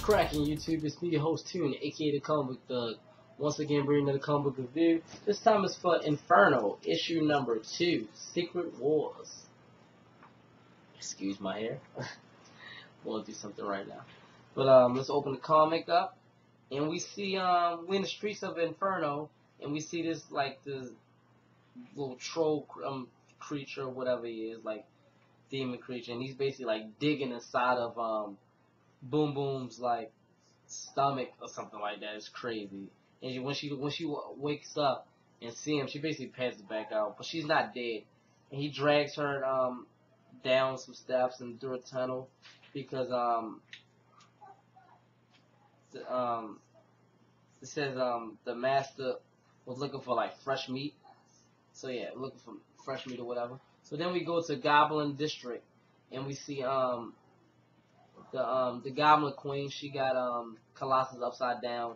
cracking, YouTube? It's me, your host Tune, aka the Comic Book Thug. Once again, bringing another comic book review. This time it's for Inferno, issue number 2, Secret Wars. Excuse my hair. We'll do something right now. But let's open the comic up, and we see we're in the streets of Inferno, and we see this this little troll creature, or whatever he is, like demon creature, and he's basically like digging inside of Boom Boom's like stomach or something like that. It's crazy. And when she wakes up and see him, she basically passes back out, but she's not dead. And he drags her down some steps and through a tunnel because it says the master was looking for like fresh meat. So yeah, looking for fresh meat or whatever. So then we go to Goblin District, and we see the Goblin Queen. She got Colossus upside down,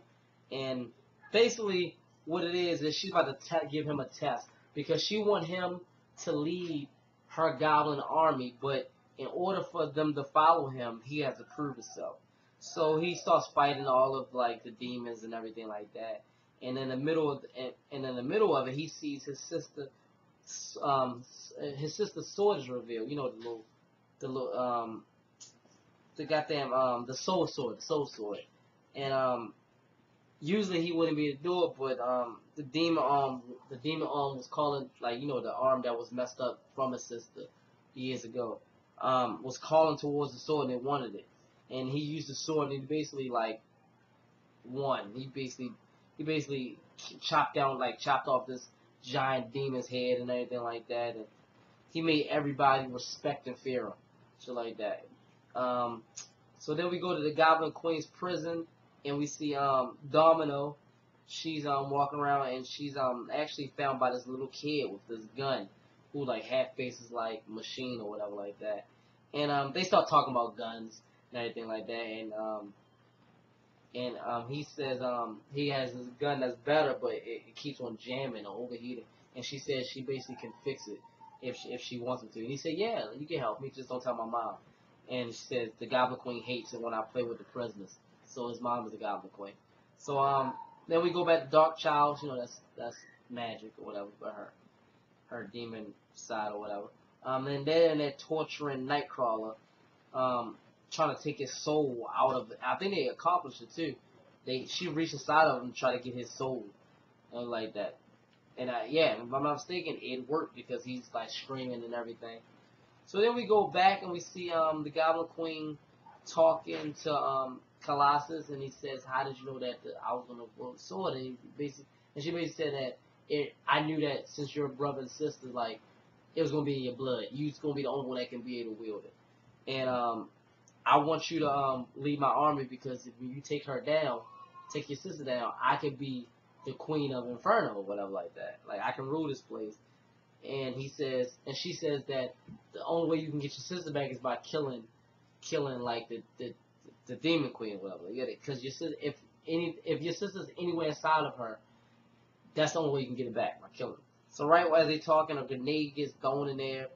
and basically what it is she's about to give him a test because she want him to lead her Goblin army, but in order for them to follow him, he has to prove himself. So he starts fighting all of like the demons and everything like that. And in the middle of it, he sees his sister. His sister's sword is revealed. You know, the soul sword. And usually he wouldn't be able to do it, but the demon arm was calling, like, you know, the arm that was messed up from his sister years ago, was calling towards the sword, and it wanted it. And he used the sword, and he basically like won. He basically chopped off this giant demon's head and everything like that, and he made everybody respect and fear him, shit like that. So then we go to the Goblin Queen's prison, and we see Domino. She's walking around, and she's actually found by this little kid with this gun, who like half faces like Machine or whatever like that. And they start talking about guns and everything like that, and he says he has this gun that's better, but it keeps on jamming or overheating. And she says she basically can fix it if she wants him to. And he said, yeah, you can help me, just don't tell my mom. And she says the Goblin Queen hates it when I play with the prisoners. So his mom is the Goblin Queen. So then we go back to Dark Child. You know, that's magic or whatever, but her demon side or whatever. And they're torturing Nightcrawler, trying to take his soul out of it. I think they accomplished it too. She reached inside of him to try to get his soul, and like that. And yeah, if I'm not mistaken, it worked because he's like screaming and everything. So then we go back and we see the Goblin Queen talking to Colossus, and he says, "How did you know that I was gonna wield the sword?" And she basically said that I knew that since you're a brother and sister, like it was gonna be in your blood. You're gonna be the only one that can be able to wield it. And I want you to lead my army because if you take her down, take your sister down, I could be the queen of Inferno or whatever like that. Like I can rule this place. And she says that the only way you can get your sister back is by killing like the demon queen or whatever. You get it? Because your sister, if your sister's anywhere inside of her, that's the only way you can get it back by killing her. So right as they talking, a grenade gets thrown in there,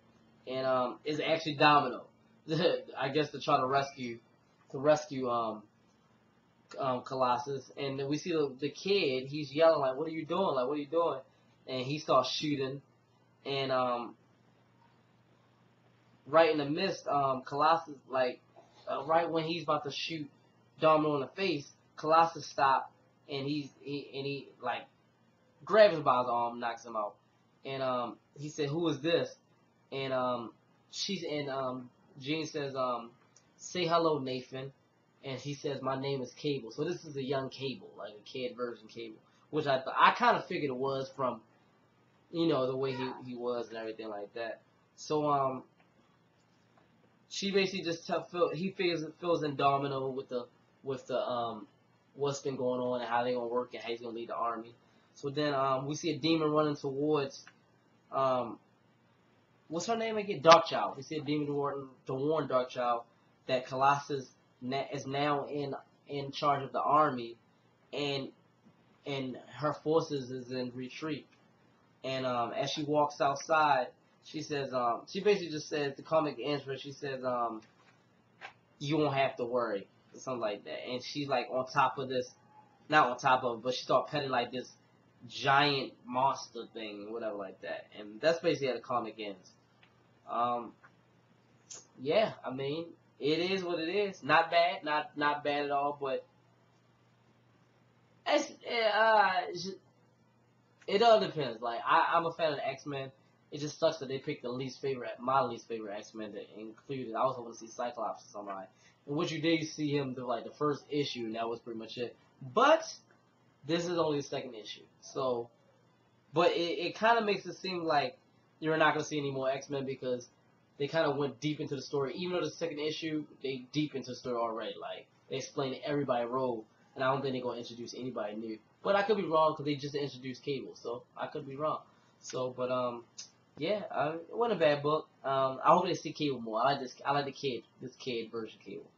and it's actually Domino. I guess to try to rescue Colossus, and then we see the kid. He's yelling like, "What are you doing? Like, what are you doing?" And he starts shooting, and right in the midst, Colossus right when he's about to shoot Domino in the face, Colossus stopped, and he like grabs him by his arm, knocks him out, and he said, "Who is this?" And Jean says, "Say hello, Nathan." And he says, "My name is Cable." So this is a young Cable, like a kid version Cable, which I kind of figured it was from, you know, the way he was and everything like that. So she basically just fills in Domino with the what's been going on and how they're gonna work and how he's gonna lead the army. So then we see a demon running towards what's her name again? Darkchild. We see a demon to warn Darkchild that Colossus is now in charge of the army, and her forces is in retreat. And as she walks outside, she says, she basically just says, the comic ends where she says, you won't have to worry. or something like that. And she's like on top of this, not on top of, but she started petting like this giant monster thing, whatever like that. And that's basically how the comic ends. Yeah, I mean, it is what it is. Not bad, not bad at all, but it's, it all depends. Like I'm a fan of the X-Men. It just sucks that they picked my least favorite X-Men to include it. I was hoping to see Cyclops or somebody. In which you did see him do like the first issue, and that was pretty much it. But this is only the second issue, so. But it kind of makes it seem like you're not gonna see any more X-Men because they kind of went deep into the story. Even though the second issue, they deep into the story already. Like they explained everybody's role, and I don't think they're gonna introduce anybody new. But I could be wrong because they just introduced Cable, so I could be wrong. So, but yeah, it wasn't a bad book. I hope they see Cable more. I like this kid version of Cable.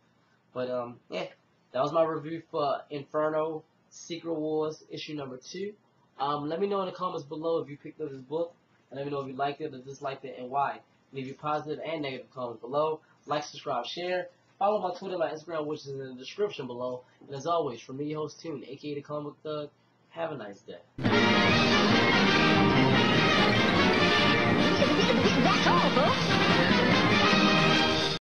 But yeah, that was my review for Inferno Secret Wars issue number 2. Let me know in the comments below if you picked up this book, and let me know if you liked it or disliked it and why. Leave your positive and negative comments below. Like, subscribe, share. Follow my Twitter, my Instagram, which is in the description below. And as always, from me, your host Toon, aka the Comic Thug. Have a nice day. That's all, folks.